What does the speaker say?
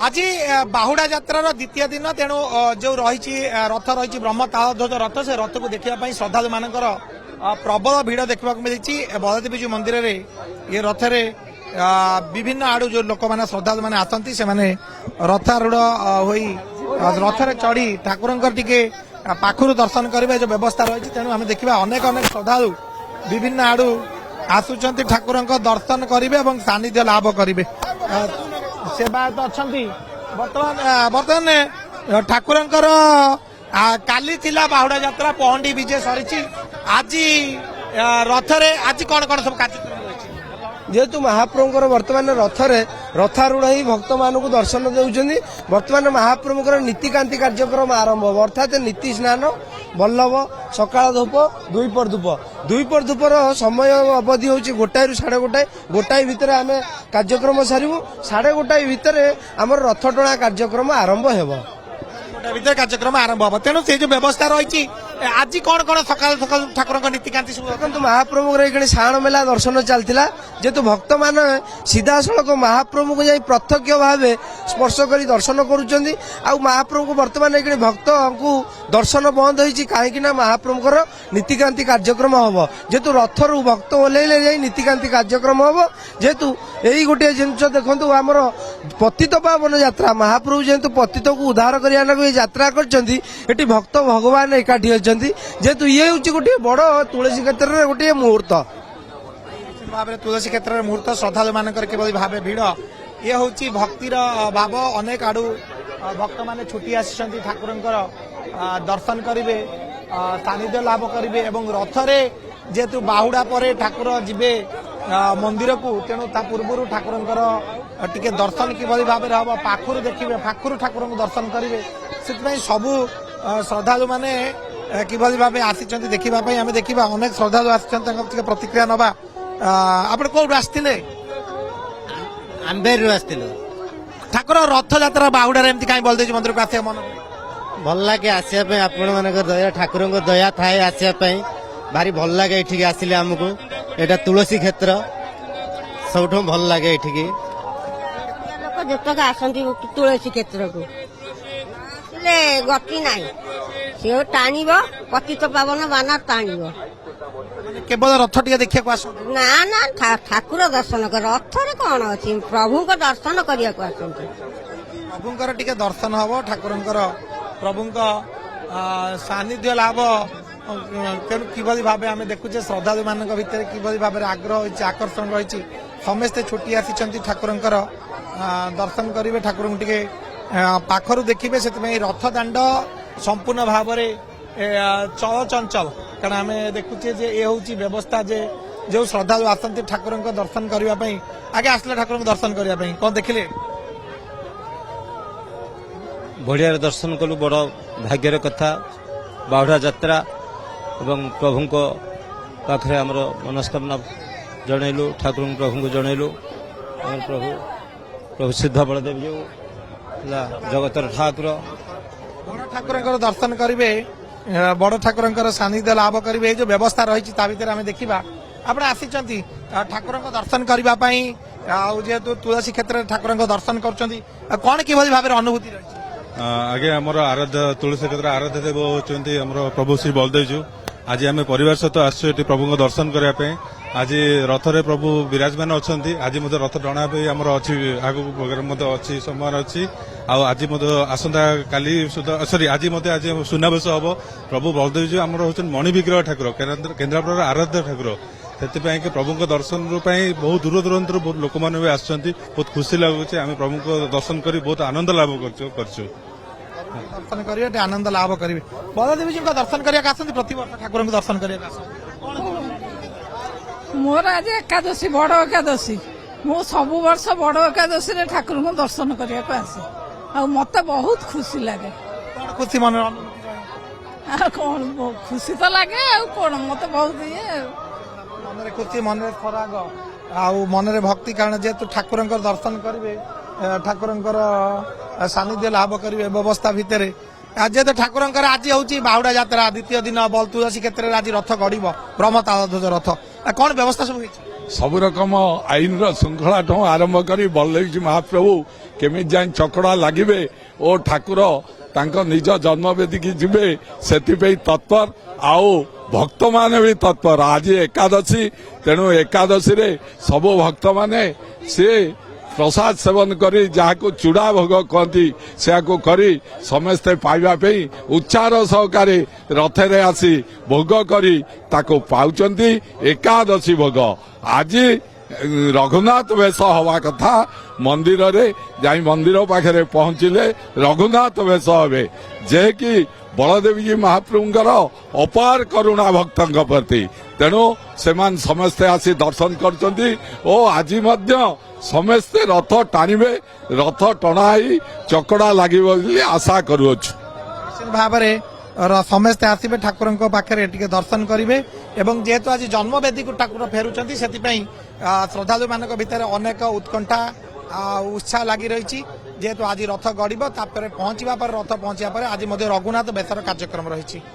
आज बाहुड़ा यात्रार द्वितीय दिन तेणु जो रही रथ रही ब्रह्म तालध्वज रथ से रथ को देखा श्रद्धालु मानकर प्रबल भिड़ देखा मिली बलदेवी मंदिर रे ये रथ रे विभिन्न आड़ू जो लोक मैंने श्रद्धालु मैंने आसती से रथारूढ़ हो रथ रे चढ़ी ठाकुर टिके पाखु दर्शन करेंगे जो व्यवस्था रही तेणु आम देखा अनेक अनेक श्रद्धालु विभिन्न आड़ू आसुंच ठाकुर दर्शन करेंगे और सानिध्य लाभ करेंगे सेवायत अच्छा बर्तमान ठाकुर काली थिला बाहुड़ा यात्रा पहंडी विजय सरी आज रथरे आज कौन कौन सब कार्यक्रम जेहेतु महाप्रभुଙ୍କର वर्तमान रथरे रथारूढ़ ही भक्त मानक दर्शन देउछन्ती वर्तमान महाप्रभुଙ୍କର नीतिकांति कार्यक्रम आरंभ हो अर्थात नीति स्नान बल्लभ सकाळ धूप दुईपर धूपर समय अवधि होची गोटाई रु 1:30 गोटाई भितर आमे कार्यक्रम सारिबु 1:30 भितर हमर रथ टणा कार्यक्रम आरंभ हेबो भीतर कार्यक्रम आरंभ हम तेणु से जो व्यवस्था रही आज कौन कौन सकाल सकाल ठाकुर नीतिकांति देखो महाप्रभु साण मेला दर्शन चलता जेहेतु भक्त मान सीधा सड़क महाप्रभु को जाई प्रत्यक्ष भाव स्पर्श कर दर्शन करुँच महाप्रभु को बर्तमान ये भक्त को दर्शन बंद होती कहीं महाप्रभुर नीतिकांति कार्यक्रम हम जेहेतु रथरू भक्त ओह्लैले जाई नीतिकांति कार्यक्रम हम जेहेतु यही गोटे जिनस देखो आमर पतित पावन यात्रा महाप्रभु जेहेतु पतित को उद्धार करने यात्रा करती भक्त भगवान एकाठी अच्छा जेहेतु ये हूँ गोटे बड़ तुलसी क्षेत्र में गोटे मुहूर्त भाव तुलसी क्षेत्र में मुहूर्त श्रद्धालु मान भाव भिड़ ये हूँ भक्तिर भाव अनेक आड़ू भक्त मैंने छुट्टी आसी ठाकुर दर्शन करेंगे सानिध्य लाभ करेंगे रथरे जेहेतु बाहुड़ा पर ठाकुर जीवे मंदिर को तेणु पूर्व ठाकुर टिके दर्शन किभली भाव हम पाखुर देखिए पाखुर ठाकुर दर्शन करेंगे से सबू श्रद्धालु मैंने किभली भाव आसी देखा आम देखा अनेक श्रद्धालु आसी प्रतिक्रिया नवा आप कौट आसते आंबेर ठाकुर रथ यात्रा बाहुड़ा एमती कहीं बलदेव मंदिर को आसा मन भल लगे आसपा आपण मान दया ठाकुर दया थाए आसपा भारी भल लगे ये आसिले आमको यहाँ तुलसी क्षेत्र सब भल लगे ये लोक आसती तुलसी क्षेत्र को गति ना सी टाण पतित पावन बाना टाण केवल रथ टे देखा ना ना ठाकुर दर्शन कर रथरे कौन अच्छी प्रभु को दर्शन करने को आसती प्रभुंकर टिके दर्शन हम ठाकुर प्रभु सानिध्य लाभ तेणु किभली भाव आम देखुचे श्रद्धालु मान भितर किभली भाव आग्रह होती आकर्षण रही समस्ते छुट्टी आसी ठाकुर दर्शन करेंगे ठाकुर टे पाखर देखिए से रथ दाण्ड संपूर्ण भाव चल चंचल कारण आम देखुचे ये हूँ व्यवस्था जे जो श्रद्धालु आसती ठाकुर दर्शन करने आगे आसले ठाकुर दर्शन करने कौन देखिले बढ़िया दर्शन कलु बड़ भाग्यर कथा बाहुड़ा यात्रा एवं प्रभु पाखे आमर मनस्कामना जनइलु ठाकुर प्रभु को जनइलु प्रभु प्रभु सिद्ध बलदेव जो जगतर ठाकुर बड़ ठाकुर दर्शन करेंगे बड़ ठाकुर सानिध्य लाभ करेंगे जो व्यवस्था रही आम देखा आप आसी ठाकुर दर्शन करने जेहेतु तुलसी क्षेत्र में ठाकुर दर्शन कर कौन किभली भाव अनुभूति रही आगे आमर आराध्य तुलसी क्षेत्र आराध्य देव होती प्रभु श्री बलदेव जी आज आम परिवार सहित आसु प्रभु दर्शन करने आज रथरे प्रभु विराजमान अच्छा आज रथ टणा आमर अच्छी आगु प्रोग्राम अच्छी समय अच्छी आज आसंता काली सॉरी आज आज सुनावेश हम प्रभु बलदेव जी आमर हूँ मणि विग्रह ठाकुर केन्द्रापड़ा आराध्य ठाकुर से प्रभु दर्शन बहुत दूर दूरांतर बहुत लोक मैंने भी आसुँच बहुत खुशी लगुच आम प्रभु को दर्शन कर बहुत आनंद लाभ कर दर्शन करेंगे आनंद लाभ करेंगे बलदेवी जी का दर्शन करने आसती प्रति वर्ष ठाकुर को दर्शन करने मोर आज एकादशी बड़ एकादशी मु सब वर्ष बड़ एकादशी रे ठाकुर को दर्शन करने को आसे आ मत बहुत खुशी लगे खुशी मन कौन खुशी तो लगे कौन मत बहुत ये मन खुशी मन फराग मन भक्ति कारण जेहेतु ठाकुर दर्शन करेंगे ठाकुर सानिध्य लाभ करेंगे व्यवस्था भितर जेहेतु ठाकुर आज हूँ बाहुड़ा यात्रा द्वितीय दिन बल तुलसी क्षेत्र में आज रथ गढ़ ब्रह्म तालध्वज रथ कौन व्यवस्था सब ସବୁ ରକମ ଆଇନର ଶୃଙ୍ଖଳାଠୁ ଆରମ୍ଭ କରି ବଳଦେବଜୀ ମହାପ୍ରଭୁ କେମିତି ଯାଇ ଚକଡ଼ା ଲାଗିବେ ଓ ଠାକୁର ତାଙ୍କ ନିଜ ଜନ୍ମବେଦୀକି ଯିବେ ସେଥିପାଇଁ ତତ୍ପର ଆଉ ଭକ୍ତମାନେ ବି ତତ୍ପର। ଆଜି ଏକାଦଶୀ, ତେଣୁ ଏକାଦଶୀରେ ସବୁ ଭକ୍ତମାନେ ସେ ପ୍ରସାଦ ସେବନ କରି ଯାହାକୁ ଚୁଡ଼ା ଭୋଗ କହନ୍ତି ସେହାକୁ କରି ସମସ୍ତେ ପାଇବା ପାଇଁ ଉଚ୍ଚାର ସହକାରେ ରଥରେ ଆସି ଭୋଗ କରି ତାକୁ ପାଉଛନ୍ତି ଏକାଦଶୀ ଭୋଗ। ଆଜି ରଘୁନାଥ ବେଶ ହବା କଥା, ମନ୍ଦିରରେ ଯାଇ ମନ୍ଦିର ପାଖରେ ପହଞ୍ଚିଲେ ରଘୁନାଥ ବେଶ ହେବେ, ଯେକି ବଳଦେବଜୀ ମହାପ୍ରଭୁଙ୍କର ଅପାର କରୁଣା ଭକ୍ତଙ୍କ ପ୍ରତି। ତେଣୁ ସେମାନେ ସମସ୍ତେ ଆସି ଦର୍ଶନ କରୁଛନ୍ତି ଓ ଆଜି ମଧ୍ୟ ସମସ୍ତେ ରଥ ଟାଣିବେ, ରଥ ଟଣା ହେଇ ଚକଡ଼ା ଲାଗିବ ବୋଲି ଆଶା କରୁଅଛୁ। ନିଶ୍ଚିତ ଭାବରେ ସମସ୍ତେ ଆସିବେ ଠାକୁରଙ୍କ ପାଖରେ ଟିକେ ଦର୍ଶନ କରିବେ ଏବଂ ଯେହେତୁ ଆଜି ଜନ୍ମବେଦୀକୁ ଠାକୁର ଫେରୁଛନ୍ତି ସେଥିପାଇଁ ଶ୍ରଦ୍ଧାଳୁ ମାନଙ୍କ ଭିତରେ ଅନେକ ଉତ୍କଣ୍ଠା ଉତ୍ସାହ ଲାଗି ରହିଛି। ଯେହେତୁ ଆଜି ରଥ ଗଡ଼ିବ, ତାପରେ ପହଞ୍ଚିବା ପରେ ରଥ ପହଞ୍ଚିବା ପରେ ଆଜି ମଧ୍ୟ ରଘୁନାଥ ବେଶର କାର୍ଯ୍ୟକ୍ରମ ରହିଛି।